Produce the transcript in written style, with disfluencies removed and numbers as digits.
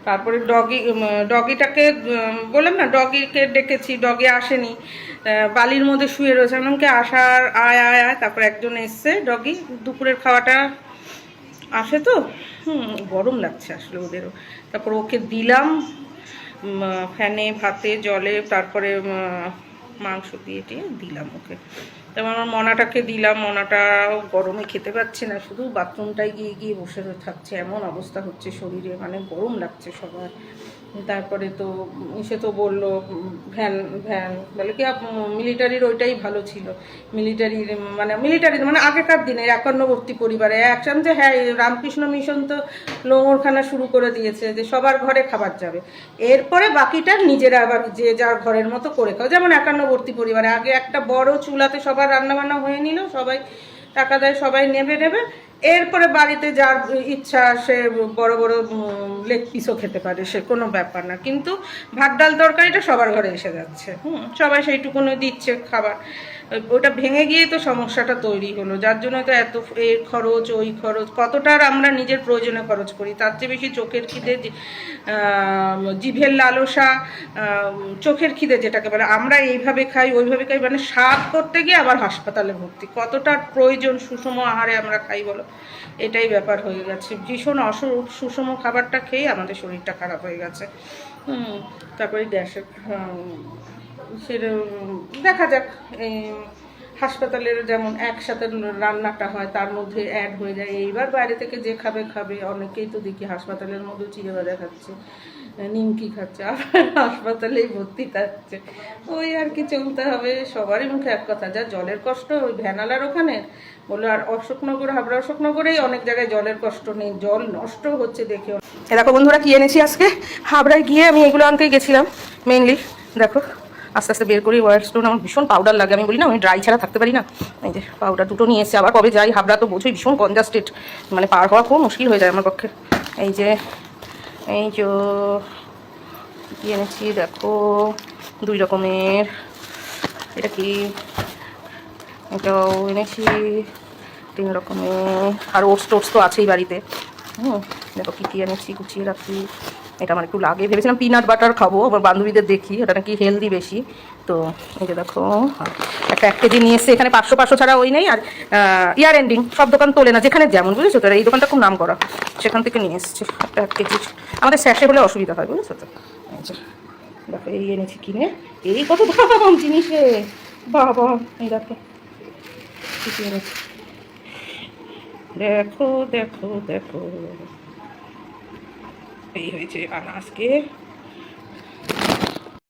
তারপরে ডগিটাকে বললাম না, ডগিকে ডেকেছি, ডগি আসেনি, বালির মধ্যে শুয়ে রয়েছে। এমনকি আসার আয় আয় আয়, তারপর একজন এসছে ডগি, দুপুরের খাওয়াটা আসে তো, গরম লাগছে আসলে ওদেরও। তারপর ওকে দিলাম ফ্যানে, ভাতে, জলে, তারপরে মাংস দিয়ে দিলাম ওকে। তারপর আমার মনাটাকে দিলাম, মনাটাও গরমে খেতে পাচ্ছে না, শুধু বাথরুমটায় গিয়ে গিয়ে বসে থাকছে, এমন অবস্থা হচ্ছে শরীরে, মানে গরম লাগছে সবার। তারপরে তো সে তো বললো ভ্যান ভ্যান বলে কি, মিলিটারির ওইটাই ভালো ছিল। মিলিটারি মানে আগেকার দিনে একান্নবর্তী পরিবারে একসাথে যে, হ্যাঁ রামকৃষ্ণ মিশন তো লঙ্গরখানা শুরু করে দিয়েছে যে সবার ঘরে খাবার যাবে, এরপরে বাকিটা নিজেরা আবার যে যার ঘরের মতো করে খাও। যেমন একান্নবর্তী পরিবারে আগে একটা বড় চুলাতে সবার রান্নাবান্না হয়ে নিল, সবাই টাকা দেয়, সবাই নেবে, এরপরে বাড়িতে যার ইচ্ছা সে বড় বড় লেগ পিসও খেতে পারে, সে কোনো ব্যাপার না। কিন্তু ভাত ডাল তরকারিটা সবার ঘরে এসে যাচ্ছে, সবাই সেইটুকুনো দিচ্ছে খাবার। ওটা ভেঙে গিয়ে তো সমস্যাটা তৈরি হলো, যার জন্য তো এত এর খরচ ওই খরচ, কতটার আমরা নিজের প্রয়োজনে খরচ করি, তার চেয়ে বেশি চোখের খিদে, জিভের লালসা, চোখের খিদে যেটাকে বলে, আমরা এইভাবে খাই ওইভাবে খাই, মানে স্বাদ করতে গিয়ে আবার হাসপাতালে ভর্তি। কতটার প্রয়োজন সুষম আহারে আমরা খাই বলো, এটাই ব্যাপার হয়ে গেছে। ভীষণ সুষম খাবারটা খেয়ে আমাদের শরীরটা খারাপ হয়ে গেছে। তারপরে গ্যাসের সেটা দেখা যাক, এই হাসপাতালের যেমন একসাথে রান্নাটা হয় তার মধ্যে অ্যাড হয়ে যায়। এইবার বাইরে থেকে যে খাবে খাবে, অনেকেই তো দেখি হাসপাতালের মধ্যে চিড়ে ভাজা খাচ্ছে, নিমকি খাচ্ছে, আবার হাসপাতালেই ভর্তি থাকছে। ওই আর কি, চলতে হবে। সবারই মুখে এক কথা, যা জলের কষ্ট ওই ভ্যানালার ওখানে বললো, আর অশোকনগর, হাবড়া অশোকনগরেই অনেক জায়গায় জলের কষ্ট নেই, জল নষ্ট হচ্ছে দেখে। দেখো বন্ধুরা কি এনেছি আজকে। হাবড়ায় গিয়ে আমি এগুলো আনতে গেছিলাম মেইনলি। দেখো আস্তে আস্তে বের করি। ওয়ার স্টোন আমার ভীষণ পাউডার লাগে, আমি বলি না আমি ড্রাই ছাড়া থাকতে পারি না। এই যে পাউডার দুটো নিয়ে এসেছি, আবার কবে যাই। হাবড়া তো বোঝোই ভীষণ কনজাস্টেড, মানে পার হওয়া খুব মুশকিল হয়ে যায় আমার পক্ষে। এই যে কি এনেছি দেখো, 2 রকমের। এটা কি, এটাও এনেছি 3 রকমের। আর ওটস টোটস তো আছেই বাড়িতে। দেখো কী কী এনেছি, গুছিয়ে রাখি। এটা আমার একটু লাগে, ভেবেছিলাম পিনাট বাটার খাবো, আমার বান্ধবীদের দেখি এটা নাকি হেলদি বেশি। তো এই যে দেখো একটা 1 কেজি নিয়ে এসছে। এখানে 500 ছাড়া ওই নেই। আর ইয়ার এন্ডিং সব দোকান তোলে না, যেখানে যেমন, বুঝেছো তো, এই দোকানটা খুব নাম করা, সেখান থেকে নিয়ে এসছে একটা 1 কেজি। আমাদের স্যাশে হলে অসুবিধা হয়, বুঝেছো তো। দেখো এই এনেছি কিনে, এই কত দাম জিনিসে, বাবা। এই দেখো কি এনেছি, দেখো দেখো দেখো, এই হয়েছে আনা আজকে।